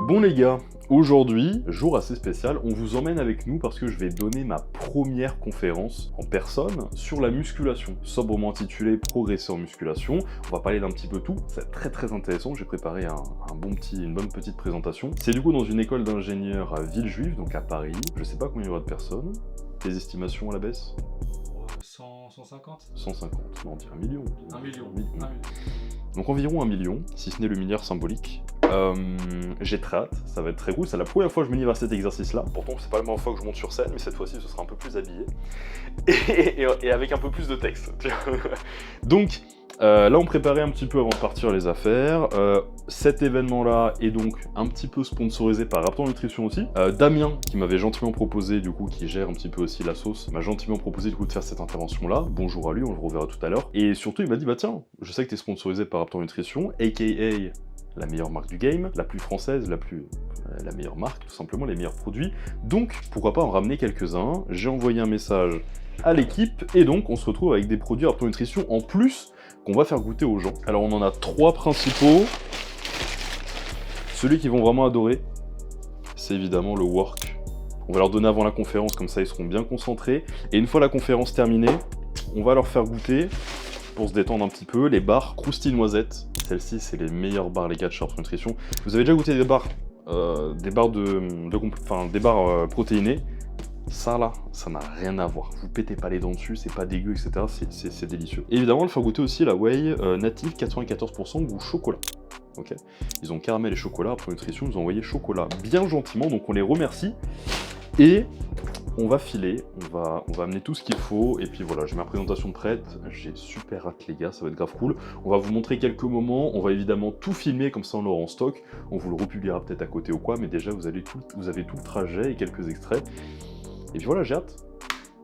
Bon les gars, aujourd'hui, jour assez spécial, on vous emmène avec nous parce que je vais donner ma première conférence en personne sur la musculation, sobrement intitulée Progresser en musculation. On va parler d'un petit peu tout, c'est très intéressant, j'ai préparé une bonne petite présentation. C'est du coup dans une école d'ingénieurs à Villejuif, donc à Paris. Je sais pas combien il y aura de personnes. Tes estimations à la baisse? 150 150, non on dit 1 million. 1 million. Donc environ 1 million, si ce n'est le milliard symbolique. J'ai très hâte, ça va être très cool, c'est la première fois que je me livre à cet exercice-là. Pourtant, c'est pas la première fois que je monte sur scène, mais cette fois-ci, ce sera un peu plus habillé. Et avec un peu plus de texte. Donc, là, on préparait un petit peu avant de partir les affaires. Cet événement-là est donc un petit peu sponsorisé par Raptor Nutrition aussi. Damien, qui m'avait gentiment proposé, du coup, qui gère un petit peu aussi la sauce, m'a gentiment proposé du coup de faire cette intervention-là. Bonjour à lui, on le reverra tout à l'heure. Et surtout, il m'a dit, bah tiens, je sais que t'es sponsorisé par Raptor Nutrition, aka la meilleure marque du game, la plus française, la meilleure marque, tout simplement, les meilleurs produits. Donc, pourquoi pas en ramener quelques-uns. J'ai envoyé un message à l'équipe, et donc on se retrouve avec des produits Raptor Nutrition en plus qu'on va faire goûter aux gens. Alors on en a 3 principaux. Celui qu'ils vont vraiment adorer, c'est évidemment le work. On va leur donner avant la conférence, comme ça ils seront bien concentrés. Et une fois la conférence terminée, on va leur faire goûter, pour se détendre un petit peu, les barres Crousty Noisette. Celles-ci, c'est les meilleures barres, les gars, de Raptor Nutrition. Vous avez déjà goûté des barres protéinées? Ça là, ça n'a rien à voir. Vous pétez pas les dents dessus, c'est pas dégueu, etc. C'est délicieux. Et évidemment, on va faire goûter aussi la whey native 94% goût chocolat. Ok. Ils ont caramel et chocolat. Raptor Nutrition nous ont envoyé chocolat bien gentiment, donc on les remercie. Et on va filer, on va amener tout ce qu'il faut, et puis voilà, j'ai ma présentation prête, j'ai super hâte les gars, ça va être grave cool. On va vous montrer quelques moments, on va évidemment tout filmer, comme ça on l'aura en stock, on vous le republiera peut-être à côté ou quoi, mais déjà vous avez tout le trajet et quelques extraits. Et puis voilà, j'ai hâte.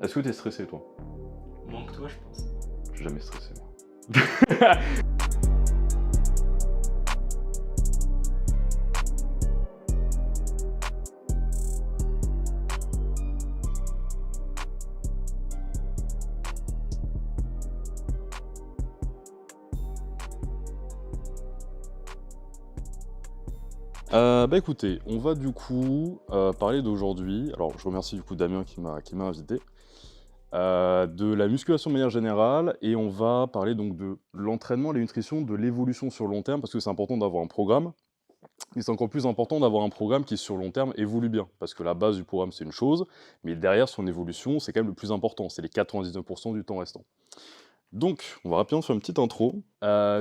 Est-ce que t'es stressé toi? Moins que toi, je pense. Je suis jamais stressé moi. Bah écoutez, on va du coup parler d'aujourd'hui. Alors je remercie du coup Damien qui m'a invité. De la musculation de manière générale, et on va parler donc de l'entraînement, la nutrition, de l'évolution sur long terme, parce que c'est important d'avoir un programme, mais c'est encore plus important d'avoir un programme qui sur long terme évolue bien, parce que la base du programme c'est une chose, mais derrière son évolution c'est quand même le plus important, c'est les 99% du temps restant. Donc, on va rapidement faire une petite intro.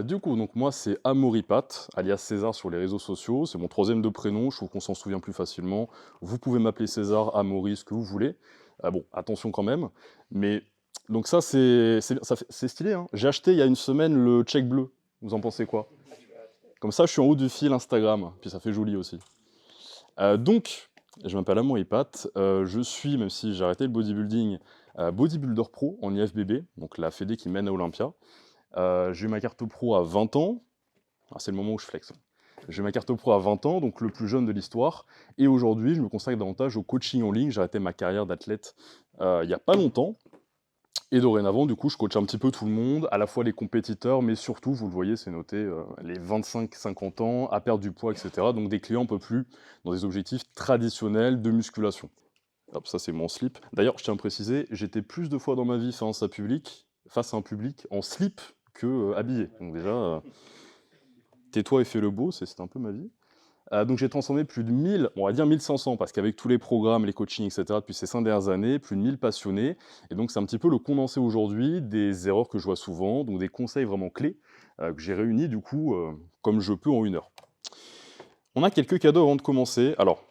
Du coup, donc moi c'est Amoripat, alias César sur les réseaux sociaux, c'est mon 3e de prénom, je trouve qu'on s'en souvient plus facilement. Vous pouvez m'appeler César, Amaury, ce que vous voulez. Bon, attention quand même. Mais, donc ça c'est stylé, hein. J'ai acheté il y a une semaine le check bleu, vous en pensez quoi? Comme ça je suis en haut du fil Instagram, puis ça fait joli aussi. Donc, je m'appelle Amoripat, je suis, même si j'ai arrêté le bodybuilding, bodybuilder pro en IFBB, donc la fédé qui mène à Olympia. J'ai eu ma carte pro à 20 ans, c'est le moment où je flex. J'ai eu ma carte pro à 20 ans, donc le plus jeune de l'histoire, et aujourd'hui je me consacre davantage au coaching en ligne. J'ai arrêté ma carrière d'athlète il n'y a pas longtemps, et dorénavant du coup je coach un petit peu tout le monde, à la fois les compétiteurs, mais surtout, vous le voyez, c'est noté, les 25-50 ans, à perdre du poids, etc. Donc des clients un peu plus dans des objectifs traditionnels de musculation. Hop, ça c'est mon slip. D'ailleurs, je tiens à préciser, j'étais plus de fois dans ma vie face à un public en slip que habillé. Donc déjà, tais-toi et fais le beau, c'est un peu ma vie. Donc j'ai transformé plus de 1000, on va dire 1500, parce qu'avec tous les programmes, les coachings, etc., depuis ces 5 dernières années, plus de 1000 passionnés. Et donc c'est un petit peu le condensé aujourd'hui des erreurs que je vois souvent, donc des conseils vraiment clés que j'ai réunis du coup, comme je peux en 1 heure. On a quelques cadeaux avant de commencer. Alors,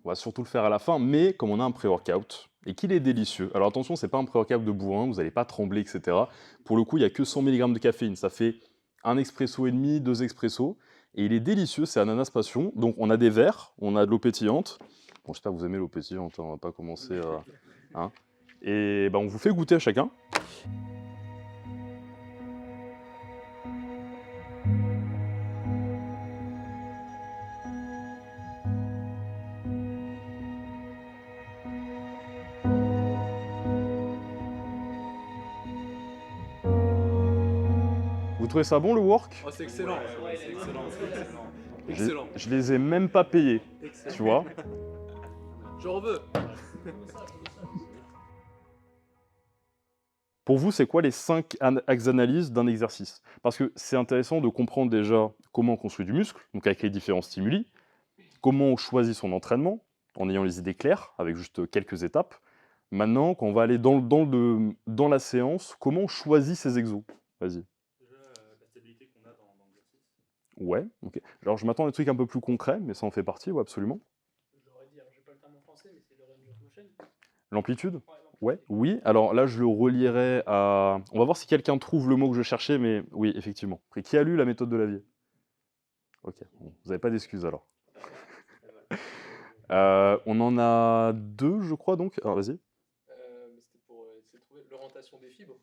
on va surtout le faire à la fin, mais comme on a un pré-workout, et qu'il est délicieux, alors attention, c'est pas un pré-workout de bourrin, vous n'allez pas trembler, etc. Pour le coup, il n'y a que 100 mg de caféine, ça fait 1 expresso et demi, 2 expressos, et il est délicieux, c'est ananas passion. Donc on a des verres, on a de l'eau pétillante. Bon, j'espère que vous aimez l'eau pétillante, hein, on va pas commencer à... Hein. Et ben, on vous fait goûter à chacun. Vous trouvez ça bon le work? Oh, c'est excellent, c'est excellent, c'est excellent. Excellent. Je les ai même pas payés, Excellent. tu vois. J'en veux. Pour vous, c'est quoi les 5 axes d'analyse d'un exercice? Parce que c'est intéressant de comprendre déjà comment on construit du muscle, donc avec les différents stimuli, comment on choisit son entraînement, en ayant les idées claires, avec juste quelques étapes. Maintenant, quand on va aller dans la séance, comment on choisit ses exos? Vas-y. Déjà, la stabilité qu'on a dans l'exercice. Ouais, ok. Alors je m'attends à des trucs un peu plus concrets, mais ça en fait partie, ouais, absolument. J'aurais dit, alors j'ai pas le terme en français, mais c'est le range of motion. L'amplitude? Ouais, Ouais, oui. Alors là, je le relierai à... On va voir si quelqu'un trouve le mot que je cherchais, mais oui, effectivement. Après, qui a lu la méthode de Lavier? Ok, bon, vous n'avez pas d'excuses alors. On en a 2, je crois, donc. Ah, vas-y. Mais c'était pour essayer de trouver l'orientation des fibres.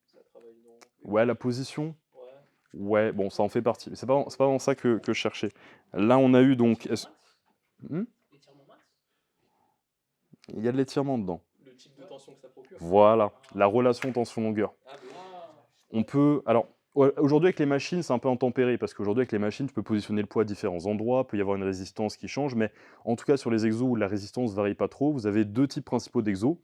Ça travaille dans. Ouais, la position. Ouais. Ouais, bon, ça en fait partie. Mais c'est pas vraiment ça que je cherchais. Là, on a eu donc... L'étirement max. Il y a de l'étirement dedans. Le type de tension que ça procure. Voilà, la relation tension-longueur. Ah, bah, On peut... Alors, aujourd'hui, avec les machines, c'est un peu intempéré, parce qu'aujourd'hui, avec les machines, tu peux positionner le poids à différents endroits, il peut y avoir une résistance qui change, mais en tout cas, sur les exos où la résistance ne varie pas trop, vous avez 2 types principaux d'exos.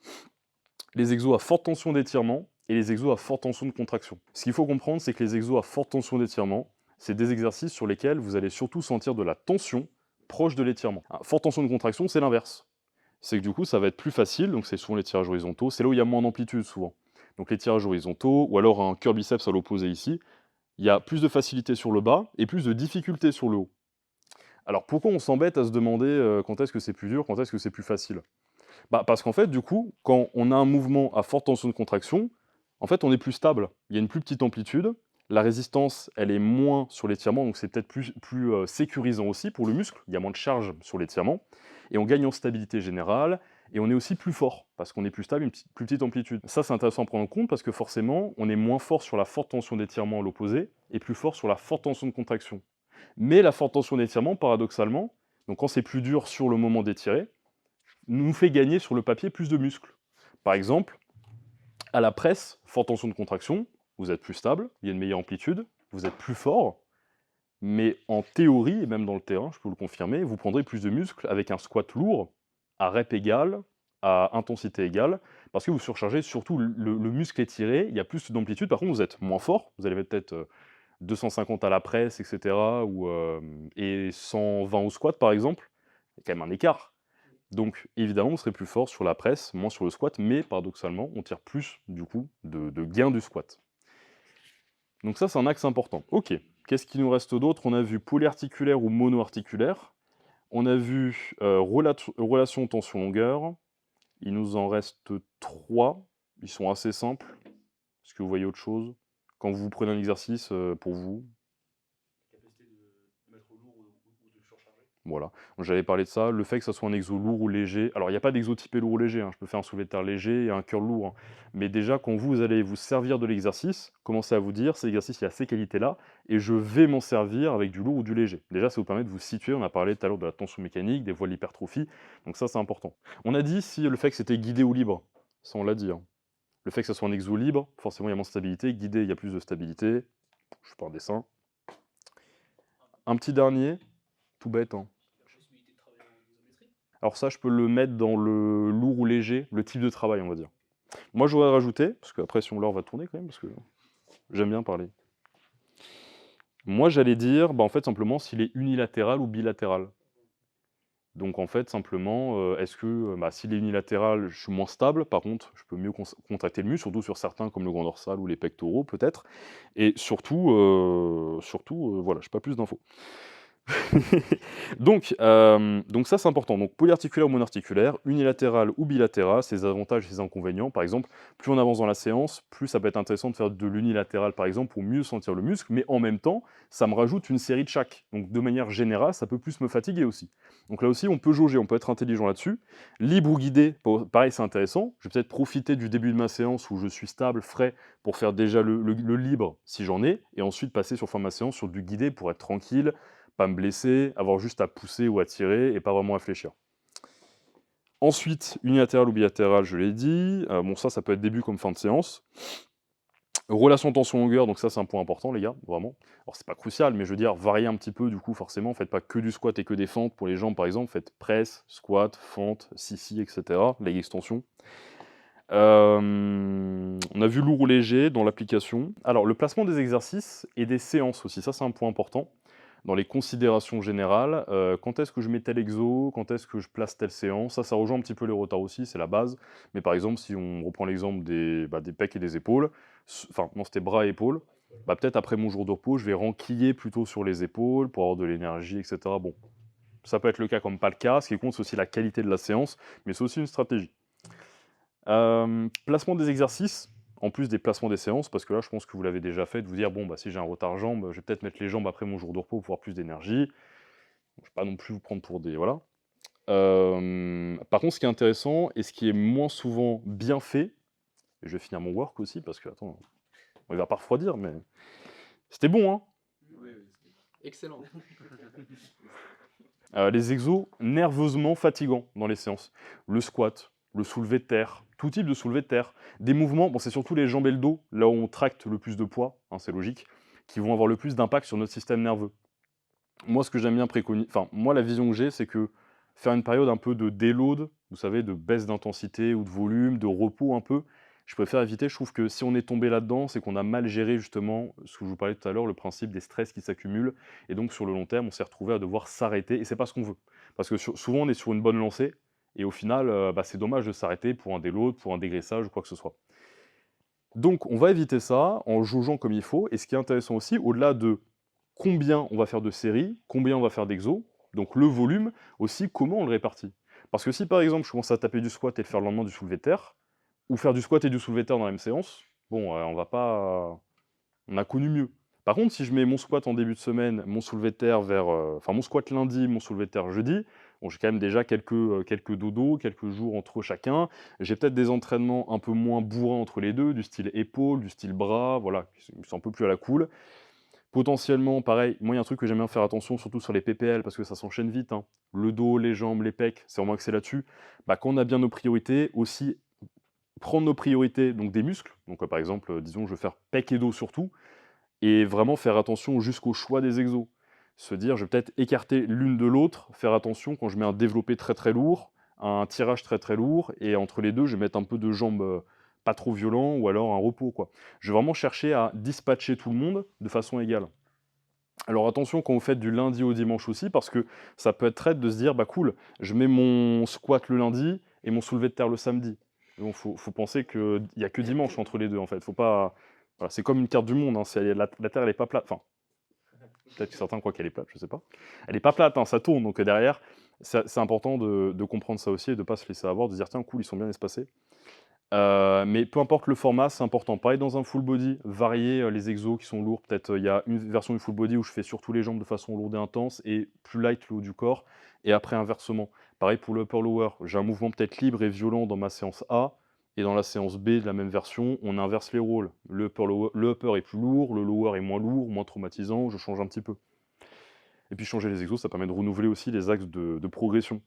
Les exos à forte tension d'étirement et les exos à forte tension de contraction. Ce qu'il faut comprendre, c'est que les exos à forte tension d'étirement, c'est des exercices sur lesquels vous allez surtout sentir de la tension proche de l'étirement. Forte tension de contraction, c'est l'inverse. C'est que du coup, ça va être plus facile, donc c'est souvent les tirages horizontaux, c'est là où il y a moins d'amplitude souvent. Donc les tirages horizontaux, ou alors un curl biceps à l'opposé ici, il y a plus de facilité sur le bas et plus de difficulté sur le haut. Alors pourquoi on s'embête à se demander quand est-ce que c'est plus dur, quand est-ce que c'est plus facile? Parce qu'en fait, du coup, quand on a un mouvement à forte tension de contraction, en fait, on est plus stable. Il y a une plus petite amplitude, la résistance, elle est moins sur l'étirement, donc c'est peut-être plus sécurisant aussi pour le muscle, il y a moins de charge sur l'étirement, et on gagne en stabilité générale, et on est aussi plus fort, parce qu'on est plus stable, plus petite amplitude. Ça, c'est intéressant à prendre en compte, parce que forcément, on est moins fort sur la forte tension d'étirement à l'opposé, et plus fort sur la forte tension de contraction. Mais la forte tension d'étirement, paradoxalement, donc quand c'est plus dur sur le moment d'étirer, nous fait gagner sur le papier plus de muscles. Par exemple, à la presse, forte tension de contraction, vous êtes plus stable, il y a une meilleure amplitude, vous êtes plus fort, mais en théorie, et même dans le terrain, je peux vous le confirmer, vous prendrez plus de muscles avec un squat lourd, à rep égal, à intensité égale, parce que vous surchargez surtout le muscle étiré, il y a plus d'amplitude, par contre vous êtes moins fort, vous allez mettre peut-être 250 à la presse, etc., et 120 au squat par exemple, il y a quand même un écart. Donc évidemment, on serait plus fort sur la presse, moins sur le squat, mais paradoxalement, on tire plus du coup de gains du squat. Donc ça, c'est un axe important. Ok, qu'est-ce qu'il nous reste d'autre? On a vu polyarticulaire ou monoarticulaire. On a vu relation tension-longueur. Il nous en reste 3. Ils sont assez simples. Est-ce que vous voyez autre chose? Quand vous prenez un exercice pour vous? Capacité de mettre lourd ou de surcharger. Voilà, j'avais parlé de ça, le fait que ça soit un exo lourd ou léger. Alors, il n'y a pas d'exo typé lourd ou léger, hein. Je peux faire un soulevé de terre léger et un curl lourd, hein. Mais déjà, quand vous allez vous servir de l'exercice, commencez à vous dire, cet exercice, il a ces qualités-là, et je vais m'en servir avec du lourd ou du léger. Déjà, ça vous permet de vous situer. On a parlé tout à l'heure de la tension mécanique, des voies de l'hypertrophie, donc ça, c'est important. On a dit si le fait que c'était guidé ou libre, ça, on l'a dit, hein. Le fait que ça soit un exo libre, forcément, il y a moins de stabilité. Guidé, il y a plus de stabilité. Je fais pas un dessin. Un petit dernier, tout bête, hein. La possibilité de travailler en isométrie. Alors ça, je peux le mettre dans le lourd ou léger, le type de travail, on va dire. Moi, je voudrais rajouter, parce qu'après, si on l'a, on va tourner quand même, parce que j'aime bien parler. Moi, j'allais dire, en fait, simplement, s'il est unilatéral ou bilatéral. Donc, en fait, simplement, est-ce que, s'il est unilatéral, je suis moins stable, par contre, je peux mieux contracter le muscle, surtout sur certains, comme le grand dorsal ou les pectoraux, peut-être. Et surtout, voilà, je n'ai pas plus d'infos. donc ça, c'est important. Donc polyarticulaire ou monoarticulaire, unilatéral ou bilatéral, ses avantages et ses inconvénients. Par exemple, plus on avance dans la séance, plus ça peut être intéressant de faire de l'unilatéral, par exemple, pour mieux sentir le muscle, mais en même temps, ça me rajoute une série de chaque. Donc de manière générale, ça peut plus me fatiguer aussi. Donc là aussi, on peut jauger, on peut être intelligent là-dessus. Libre ou guidé, pareil, c'est intéressant. Je vais peut-être profiter du début de ma séance où je suis stable, frais, pour faire déjà le libre, si j'en ai, et ensuite passer sur fin de ma séance sur du guidé pour être tranquille, pas me blesser, avoir juste à pousser ou à tirer et pas vraiment réfléchir. Ensuite, unilatéral ou bilatéral, je l'ai dit. Ça peut être début comme fin de séance. Relation tension-longueur, donc ça c'est un point important les gars, vraiment. Alors c'est pas crucial, mais je veux dire, variez un petit peu du coup forcément, faites pas que du squat et que des fentes. Pour les jambes par exemple, faites presse, squat, fente, sissi, etc. Leg extension. On a vu lourd ou léger dans l'application. Alors le placement des exercices et des séances aussi, ça c'est un point important. Dans les considérations générales, quand est-ce que je mets tel exo, quand est-ce que je place telle séance, ça rejoint un petit peu les retards aussi, c'est la base. Mais par exemple, si on reprend l'exemple des pecs et des épaules, enfin non, c'était bras et épaules, bah, peut-être après mon jour de repos, je vais renquiller plutôt sur les épaules pour avoir de l'énergie, etc. Bon, ça peut être le cas comme pas le cas. Ce qui compte, c'est aussi la qualité de la séance, mais c'est aussi une stratégie. Placement des exercices, en plus des placements des séances, parce que là, je pense que vous l'avez déjà fait, de vous dire, bon, bah, si j'ai un retard jambes, je vais peut-être mettre les jambes après mon jour de repos pour avoir plus d'énergie. Je ne vais pas non plus vous prendre pour des... Voilà. Par contre, ce qui est intéressant, et ce qui est moins souvent bien fait, et je vais finir mon work aussi, parce que, attends, on va pas refroidir, mais c'était bon, hein. Excellent. Les exos nerveusement fatigants dans les séances. Le squat, le soulevé de terre, tout type de soulevé de terre. Des mouvements, bon, c'est surtout les jambes et le dos, là où on tracte le plus de poids, hein, c'est logique, qui vont avoir le plus d'impact sur notre système nerveux. Moi, ce que j'aime bien préconiser, enfin, moi, la vision que j'ai, c'est que faire une période un peu de déload, vous savez, de baisse d'intensité ou de volume, de repos un peu, je préfère éviter. Je trouve que si on est tombé là-dedans, c'est qu'on a mal géré justement, ce que je vous parlais tout à l'heure, le principe des stress qui s'accumulent. Et donc, sur le long terme, on s'est retrouvé à devoir s'arrêter. Et c'est pas ce qu'on veut. Parce que souvent, on est sur une bonne lancée. Et au final, bah, c'est dommage de s'arrêter pour un déload, pour un dégraissage ou quoi que ce soit. Donc, on va éviter ça en jaugeant comme il faut. Et ce qui est intéressant aussi, au-delà de combien on va faire de séries, combien on va faire d'exos, donc le volume, aussi comment on le répartit. Parce que si par exemple je commence à taper du squat et le faire le lendemain du soulevé de terre, ou faire du squat et du soulevé de terre dans la même séance, bon, on va pas... On a connu mieux. Par contre, si je mets mon squat en début de semaine, mon soulevé de terre vers... Enfin, mon squat lundi, mon soulevé de terre jeudi, bon, j'ai quand même déjà quelques dodos, quelques jours entre chacun. J'ai peut-être des entraînements un peu moins bourrins entre les deux, du style épaule, du style bras, voilà, qui sont un peu plus à la cool. Potentiellement, pareil, moi il y a un truc que j'aime bien faire attention, surtout sur les PPL, parce que ça s'enchaîne vite, hein. Le dos, les jambes, les pecs, c'est vraiment axé là-dessus. Bah, quand on a bien nos priorités, aussi prendre nos priorités, donc des muscles. Donc par exemple, disons, je veux faire pec et dos surtout, et vraiment faire attention jusqu'au choix des exos. Se dire, je vais peut-être écarter l'une de l'autre, faire attention quand je mets un développé très très lourd, un tirage très très lourd, et entre les deux, je vais mettre un peu de jambes pas trop violent, ou alors un repos, quoi. Je vais vraiment chercher à dispatcher tout le monde de façon égale. Alors attention quand vous faites du lundi au dimanche aussi, parce que ça peut être traite de se dire, bah cool, je mets mon squat le lundi et mon soulevé de terre le samedi. Donc faut penser qu'il n'y a que dimanche entre les deux en fait. Faut pas... Voilà, c'est comme une carte du monde, hein. La Terre elle est pas plate. Enfin, peut-être que certains croient qu'elle est plate, je sais pas. Elle est pas plate, hein, ça tourne, donc derrière, c'est important de comprendre ça aussi et de ne pas se laisser avoir, de se dire tiens cool, ils sont bien espacés. Mais peu importe le format, c'est important. Pareil dans un full body, varier les exos qui sont lourds. Peut-être il y a une version du full body où je fais surtout les jambes de façon lourde et intense et plus light le haut du corps. Et après inversement. Pareil pour le upper lower. J'ai un mouvement peut-être libre et violent dans ma séance A. Et dans la séance B de la même version, on inverse les rôles. Le upper est plus lourd, le lower est moins lourd, moins traumatisant. Je change un petit peu. Et puis changer les exos, ça permet de renouveler aussi les axes de progression.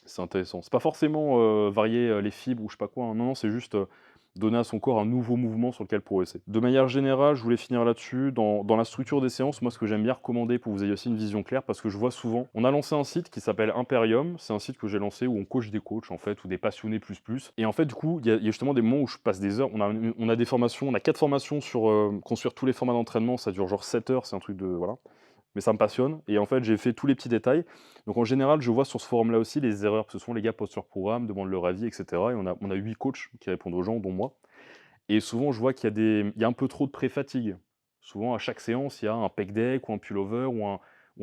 C'est intéressant. C'est pas forcément varier les fibres ou je sais pas quoi, hein. Non, non, c'est juste donner à son corps un nouveau mouvement sur lequel progresser. De manière générale, je voulais finir là-dessus. Dans la structure des séances, moi, ce que j'aime bien recommander pour que vous ayez aussi une vision claire, parce que je vois souvent, on a lancé un site qui s'appelle Imperium. C'est un site que j'ai lancé où on coach des coachs, en fait, ou des passionnés plus plus. Et en fait, du coup, il y a justement des moments où je passe des heures. On a des formations, on a 4 formations sur construire tous les formats d'entraînement. Ça dure genre 7 heures, c'est un truc de... Voilà. Mais ça me passionne. Et en fait, j'ai fait tous les petits détails. Donc en général, je vois sur ce forum-là aussi les erreurs. Ce sont les gars postent leur programme, demandent leur avis, etc. Et on a 8 coachs qui répondent aux gens, dont moi. Et souvent, je vois qu'il y a un peu trop de pré-fatigue. Souvent, à chaque séance, il y a un pec deck ou un pullover ou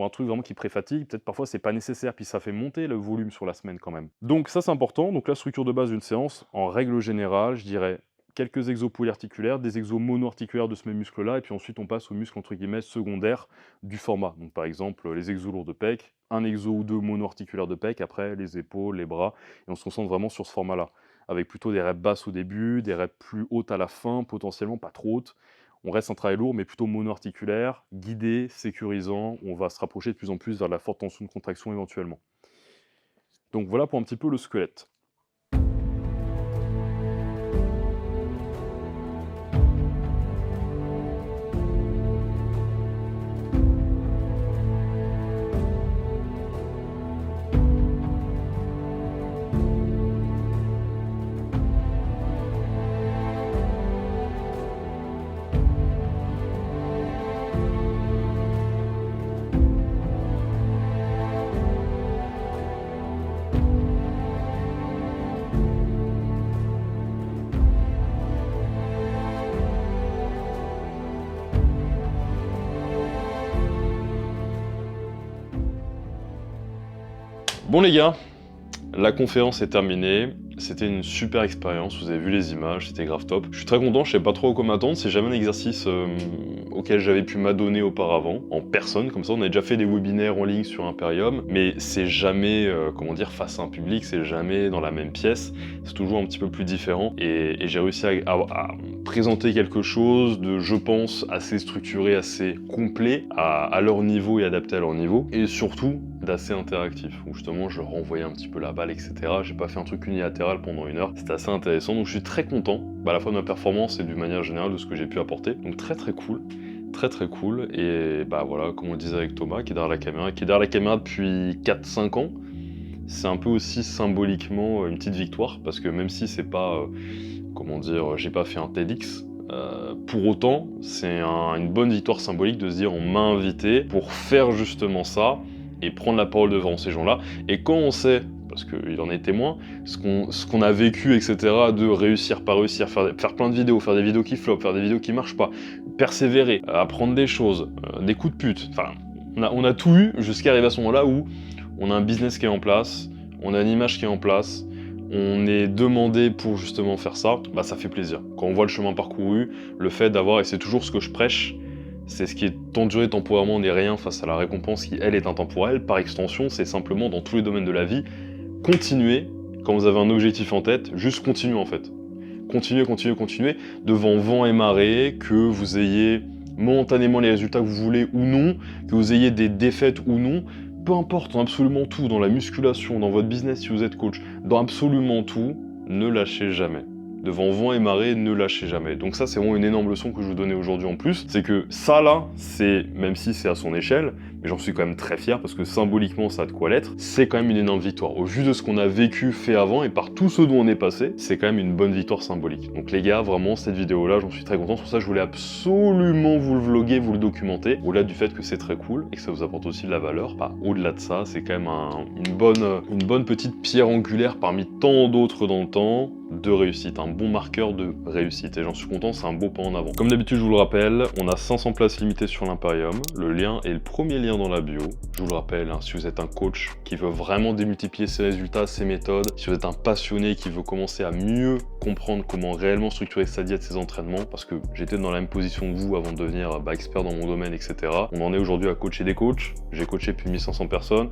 un truc vraiment qui pré-fatigue. Peut-être parfois, c'est pas nécessaire. Puis ça fait monter le volume sur la semaine quand même. Donc ça, c'est important. Donc la structure de base d'une séance, en règle générale, je dirais quelques exos polyarticulaires, des exos monoarticulaires de ce même muscle-là, et puis ensuite on passe aux muscles entre guillemets secondaires du format. Donc par exemple les exos lourds de pec, un exo ou deux monoarticulaires de pec, après les épaules, les bras, et on se concentre vraiment sur ce format-là, avec plutôt des reps basses au début, des reps plus hautes à la fin, potentiellement pas trop hautes. On reste un travail lourd, mais plutôt monoarticulaire, guidé, sécurisant, on va se rapprocher de plus en plus vers la forte tension de contraction éventuellement. Donc voilà pour un petit peu le squelette. Bon les gars, la conférence est terminée. C'était une super expérience, vous avez vu les images, c'était grave top. Je suis très content, je sais pas trop à quoi m'attendre, c'est jamais un exercice auquel j'avais pu m'adonner auparavant, en personne, comme ça on a déjà fait des webinaires en ligne sur Imperium, mais c'est jamais, comment dire, face à un public, c'est jamais dans la même pièce, c'est toujours un petit peu plus différent, et j'ai réussi à présenter quelque chose de, je pense, assez structuré, assez complet, à leur niveau et adapté à leur niveau, et surtout d'assez interactif, où justement je renvoyais un petit peu la balle, etc. J'ai pas fait un truc unilatéral pendant 1 heure, c'était assez intéressant, donc je suis très content, à la fois de ma performance et d'une manière générale de ce que j'ai pu apporter, donc très cool. Très cool, et bah voilà, comme on le disait avec Thomas, qui est derrière la caméra depuis 4-5 ans, c'est un peu aussi symboliquement une petite victoire, parce que même si c'est pas, comment dire, j'ai pas fait un TEDx, pour autant, c'est une bonne victoire symbolique de se dire on m'a invité pour faire justement ça, et prendre la parole devant ces gens-là, et quand on sait, parce qu'il en est témoin, ce qu'on a vécu, etc., de réussir, pas réussir, faire plein de vidéos, faire des vidéos qui flopent, faire des vidéos qui marchent pas, persévérer, apprendre des choses, des coups de pute, enfin, on a tout eu jusqu'à arriver à ce moment-là où on a un business qui est en place, on a une image qui est en place, on est demandé pour justement faire ça, bah ça fait plaisir. Quand on voit le chemin parcouru, le fait d'avoir, et c'est toujours ce que je prêche, c'est ce qui est temps de durée, temporairement n'est rien face à la récompense qui, elle, est intemporelle. Par extension, c'est simplement dans tous les domaines de la vie, continuez, quand vous avez un objectif en tête, juste continuez en fait. Continuez, devant vent et marée, que vous ayez momentanément les résultats que vous voulez ou non, que vous ayez des défaites ou non, peu importe, dans absolument tout, dans la musculation, dans votre business si vous êtes coach, dans absolument tout, ne lâchez jamais. Devant vent et marée, ne lâchez jamais. Donc ça, c'est vraiment une énorme leçon que je vous donnais aujourd'hui en plus. C'est que ça là, c'est, même si c'est à son échelle, mais j'en suis quand même très fier parce que symboliquement, ça a de quoi l'être, c'est quand même une énorme victoire. Au vu de ce qu'on a vécu, fait avant et par tout ce dont on est passé, c'est quand même une bonne victoire symbolique. Donc les gars, vraiment, cette vidéo-là, j'en suis très content. C'est pour ça que je voulais absolument vous le vlogger, vous le documenter. Au-delà du fait que c'est très cool et que ça vous apporte aussi de la valeur, bah, au-delà de ça, c'est quand même une bonne petite pierre angulaire parmi tant d'autres dans le temps de réussite, un bon marqueur de réussite, et j'en suis content, c'est un beau pas en avant. Comme d'habitude, je vous le rappelle, on a 500 places limitées sur l'Imperium, le lien est le premier lien dans la bio. Je vous le rappelle, hein, si vous êtes un coach qui veut vraiment démultiplier ses résultats, ses méthodes, si vous êtes un passionné qui veut commencer à mieux comprendre comment réellement structurer sa diète, ses entraînements, parce que j'étais dans la même position que vous avant de devenir expert dans mon domaine, etc. On en est aujourd'hui à coacher des coachs, j'ai coaché plus de 1500 personnes.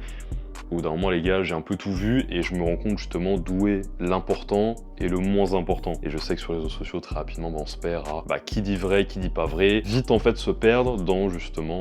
Au bout d'un moment, les gars, j'ai un peu tout vu et je me rends compte justement d'où est l'important et le moins important. Et je sais que sur les réseaux sociaux, très rapidement, on se perd à qui dit vrai, qui dit pas vrai. Vite, en fait, se perdre dans justement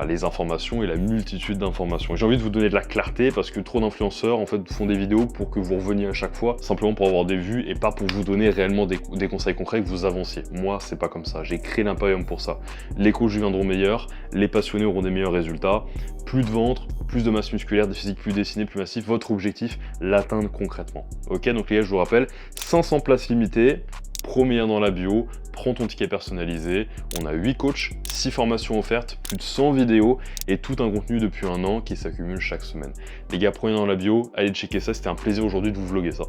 les informations et la multitude d'informations. J'ai envie de vous donner de la clarté parce que trop d'influenceurs, en fait, font des vidéos pour que vous reveniez à chaque fois, simplement pour avoir des vues et pas pour vous donner réellement des conseils concrets que vous avanciez. Moi, c'est pas comme ça. J'ai créé l'Imperium pour ça. Les coachs deviendront meilleurs, les passionnés auront des meilleurs résultats, plus de ventre, plus de masse musculaire, des physiques plus dessinés, plus massifs, votre objectif, l'atteindre concrètement. Ok, donc les gars, je vous rappelle, 500 places limitées, premier lien dans la bio, prends ton ticket personnalisé, on a 8 coachs, 6 formations offertes, plus de 100 vidéos et tout un contenu depuis 1 an qui s'accumule chaque semaine. Les gars, premier lien dans la bio, allez checker ça, c'était un plaisir aujourd'hui de vous vlogger ça.